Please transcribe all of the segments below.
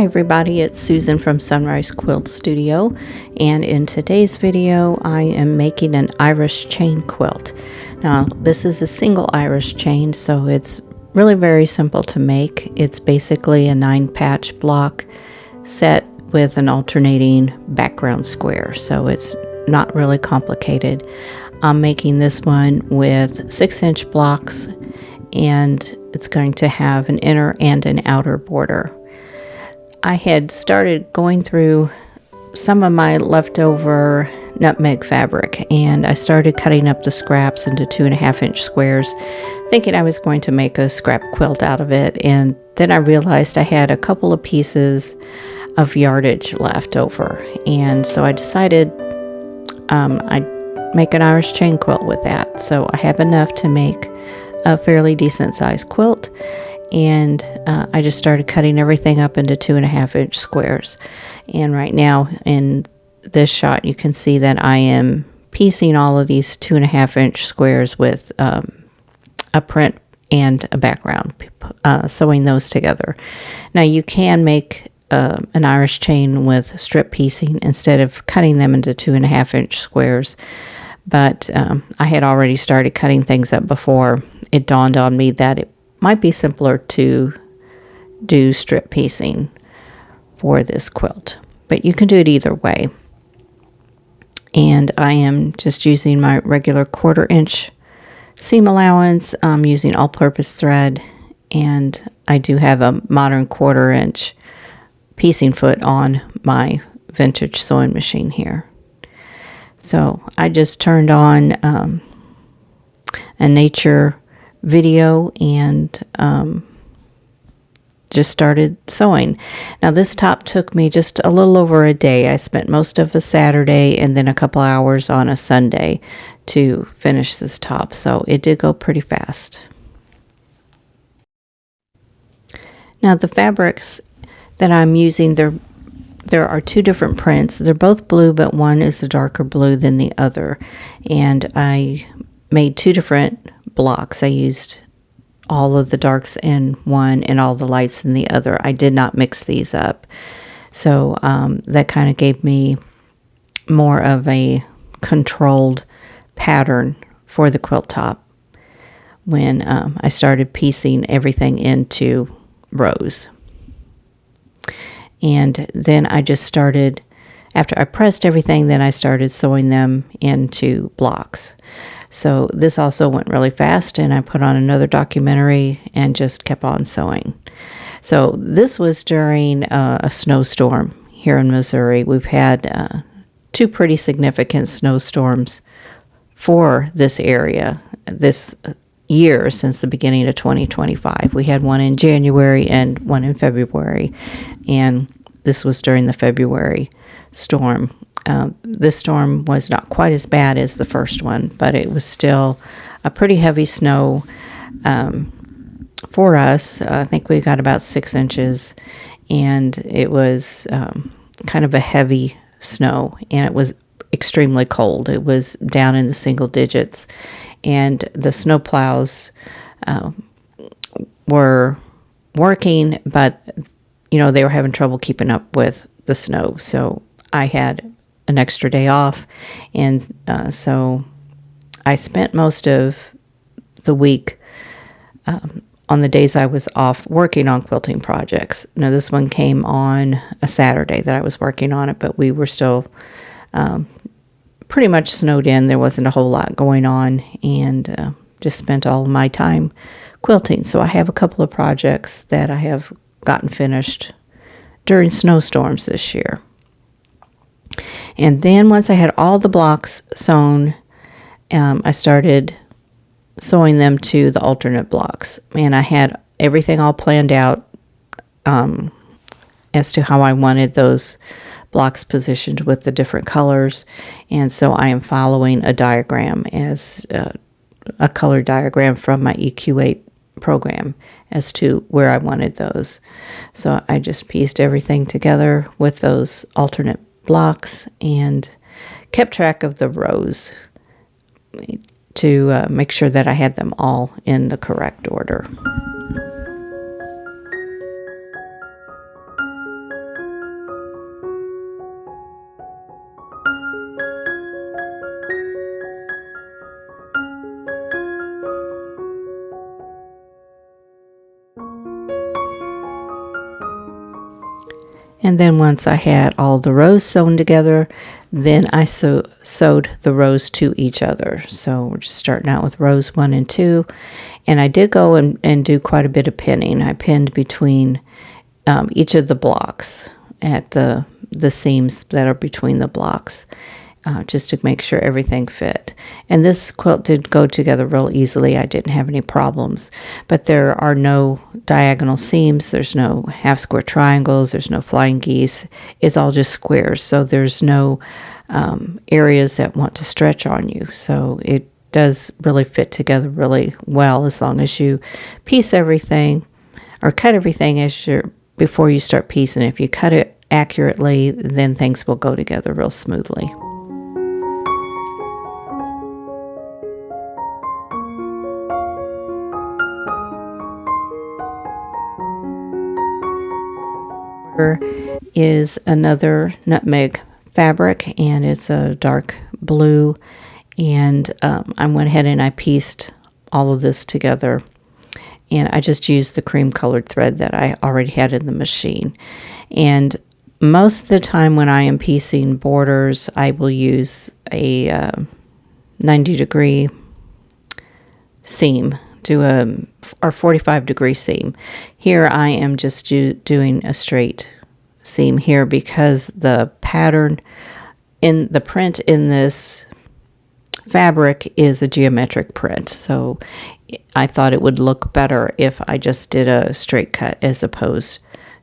everybody, it's Susan from Sunrise Quilt Studio, and in today's video I am making an Irish chain quilt. Now this is a single Irish chain, so it's really very simple to make. It's basically a 9-patch block set with an alternating background square, so it's not really complicated. I'm making this one with 6-inch blocks, and it's going to have an inner and an outer border. I had started going through some of my leftover nutmeg fabric, and I started cutting up the scraps into 2.5-inch squares, thinking I was going to make a scrap quilt out of it. And then I realized I had a couple of pieces of yardage left over, and so I decided I'd make an Irish chain quilt with that. So I have enough to make a fairly decent sized quilt, and I just started cutting everything up into 2.5-inch squares. And right now in this shot you can see that I am piecing all of these 2.5-inch squares with a print and a background, sewing those together. Now you can make an Irish chain with strip piecing instead of cutting them into 2.5-inch squares, but I had already started cutting things up before it dawned on me that it might be simpler to do strip piecing for this quilt, but you can do it either way. And I am just using my regular 1/4-inch seam allowance. I'm using all-purpose thread, and I do have a modern 1/4-inch piecing foot on my vintage sewing machine here. So I just turned on a nature video and just started sewing. Now this top took me just a little over a day. I spent most of a Saturday and then a couple hours on a Sunday to finish this top, so it did go pretty fast. Now the fabrics that I'm using, there are 2 different prints. They're both blue, but one is a darker blue than the other, and I made 2 different blocks. I used all of the darks in one and all the lights in the other. I did not mix these up, so that kind of gave me more of a controlled pattern for the quilt top when I started piecing everything into rows. And then I just started, after I pressed everything, then I started sewing them into blocks. So this also went really fast, and I put on another documentary and just kept on sewing. So this was during a snowstorm here in Missouri. We've had 2 pretty significant snowstorms for this area this year since the beginning of 2025. We had one in January and one in February, and this was during the February storm. This storm was not quite as bad as the first one, but it was still a pretty heavy snow for us. I think we got about 6 inches, and it was kind of a heavy snow, and it was extremely cold. It was down in the single digits, and the snow plows were working, but they were having trouble keeping up with the snow. So I had an extra day off, and so I spent most of the week on the days I was off working on quilting projects. Now this one came on a Saturday that I was working on it, but we were still pretty much snowed in. There wasn't a whole lot going on, and just spent all of my time quilting. So I have a couple of projects that I have gotten finished during snowstorms this year. And then once I had all the blocks sewn, I started sewing them to the alternate blocks. And I had everything all planned out as to how I wanted those blocks positioned with the different colors. And so I am following a diagram, as a color diagram from my EQ8 program, as to where I wanted those. So I just pieced everything together with those alternate blocks and kept track of the rows to make sure that I had them all in the correct order. And then once I had all the rows sewn together, then I sewed the rows to each other. So we're just starting out with rows 1 and 2. And I did go and do quite a bit of pinning. I pinned between each of the blocks at the seams that are between the blocks. Just to make sure everything fit. And this quilt did go together real easily. I didn't have any problems. But there are no diagonal seams. There's no half square triangles. There's no flying geese. It's all just squares. So there's no areas that want to stretch on you. So it does really fit together really well as long as you piece everything or cut everything before you start piecing. If you cut it accurately, then things will go together real smoothly. Is another nutmeg fabric, and it's a dark blue, and I went ahead and I pieced all of this together, and I just used the cream colored thread that I already had in the machine. And most of the time when I am piecing borders, I will use a 90-degree seam, or 45-degree seam. Here I am just doing a straight seam here because the pattern in the print in this fabric is a geometric print. So I thought it would look better if I just did a straight cut as opposed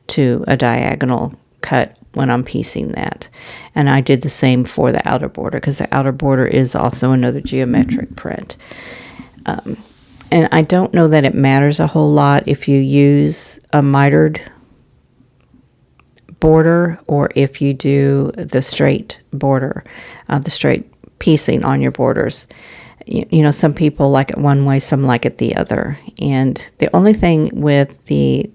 to a diagonal cut when I'm piecing that. And I did the same for the outer border because the outer border is also another geometric print. And I don't know that it matters a whole lot if you use a mitered border or if you do the straight border, the straight piecing on your borders. You know, some people like it one way, some like it the other. And the only thing with the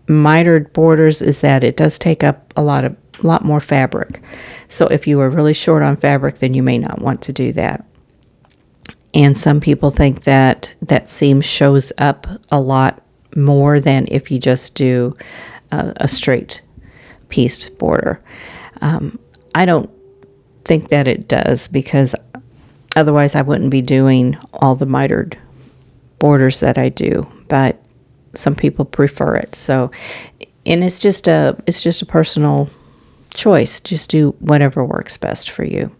mitered borders is that it does take up a lot more fabric. So if you are really short on fabric, then you may not want to do that. And some people think that that seam shows up a lot more than if you just do a straight pieced border. I don't think that it does because otherwise I wouldn't be doing all the mitered borders that I do. But some people prefer it. So, and it's just a personal choice. Just do whatever works best for you.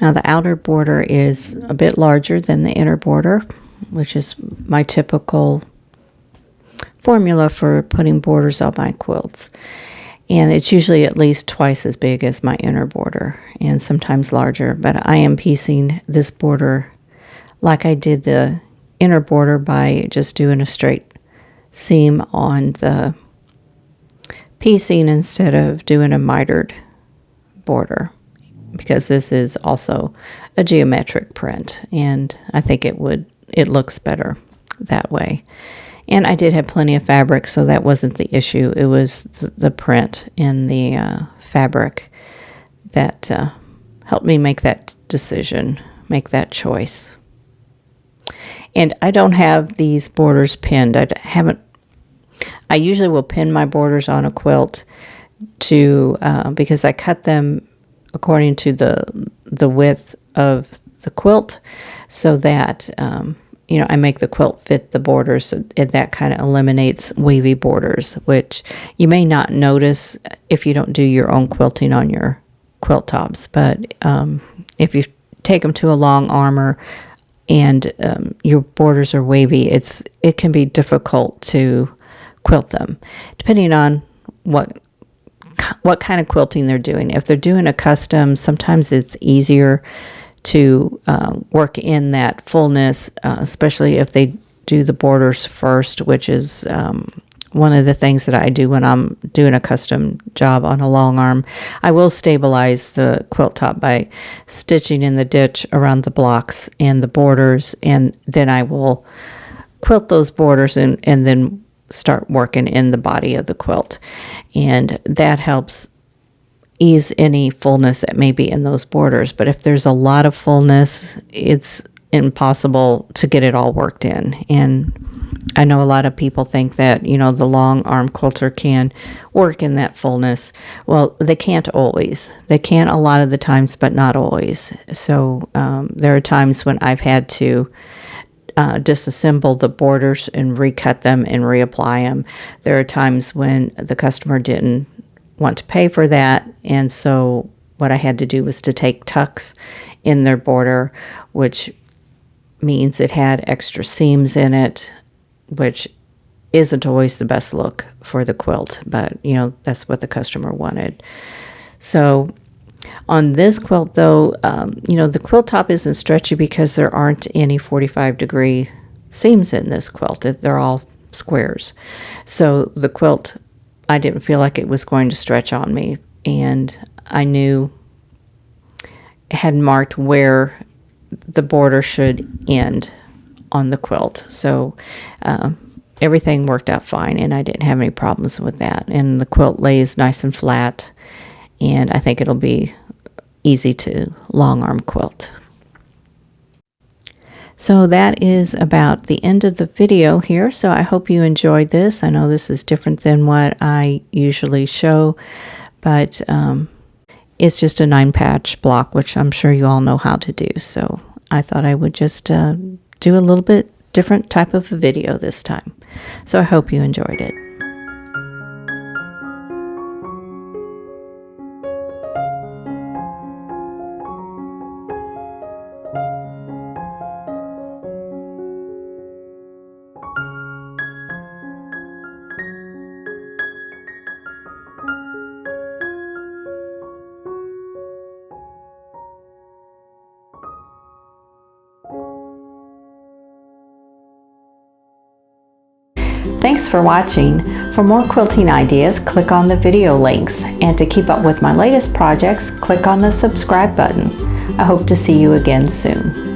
Now the outer border is a bit larger than the inner border, which is my typical formula for putting borders on my quilts. And it's usually at least twice as big as my inner border and sometimes larger. But I am piecing this border like I did the inner border by just doing a straight seam on the piecing instead of doing a mitered border, because this is also a geometric print and I think it looks better that way. And I did have plenty of fabric, so that wasn't the issue. It was the print in the fabric that helped me make that decision, make that choice. And I don't have these borders pinned. I usually will pin my borders on a quilt to because I cut them according to the width of the quilt, so that I make the quilt fit the borders, and that kind of eliminates wavy borders, which you may not notice if you don't do your own quilting on your quilt tops. But if you take them to a long armor and your borders are wavy, it can be difficult to quilt them, depending on what kind of quilting they're doing. If they're doing a custom, sometimes it's easier to work in that fullness, especially if they do the borders first, which is one of the things that I do when I'm doing a custom job on a long arm. I will stabilize the quilt top by stitching in the ditch around the blocks and the borders, and then I will quilt those borders and then start working in the body of the quilt. And that helps ease any fullness that may be in those borders. But if there's a lot of fullness, it's impossible to get it all worked in. And I know a lot of people think that, the long arm quilter can work in that fullness. Well, they can't always. They can a lot of the times, but not always. So there are times when I've had to disassemble the borders and recut them and reapply them. There are times when the customer didn't want to pay for that, and so what I had to do was to take tucks in their border, which means it had extra seams in it, which isn't always the best look for the quilt, but that's what the customer wanted. So on this quilt, though, the quilt top isn't stretchy because there aren't any 45-degree seams in this quilt. They're all squares. So the quilt, I didn't feel like it was going to stretch on me, and I had marked where the border should end on the quilt. So everything worked out fine, and I didn't have any problems with that. And the quilt lays nice and flat, and I think it'll be easy to long arm quilt. So that is about the end of the video here. So I hope you enjoyed this. I know this is different than what I usually show, but it's just a 9-patch block, which I'm sure you all know how to do. So I thought I would just do a little bit different type of a video this time. So I hope you enjoyed it. Thanks for watching. For more quilting ideas, click on the video links. And to keep up with my latest projects, click on the subscribe button. I hope to see you again soon.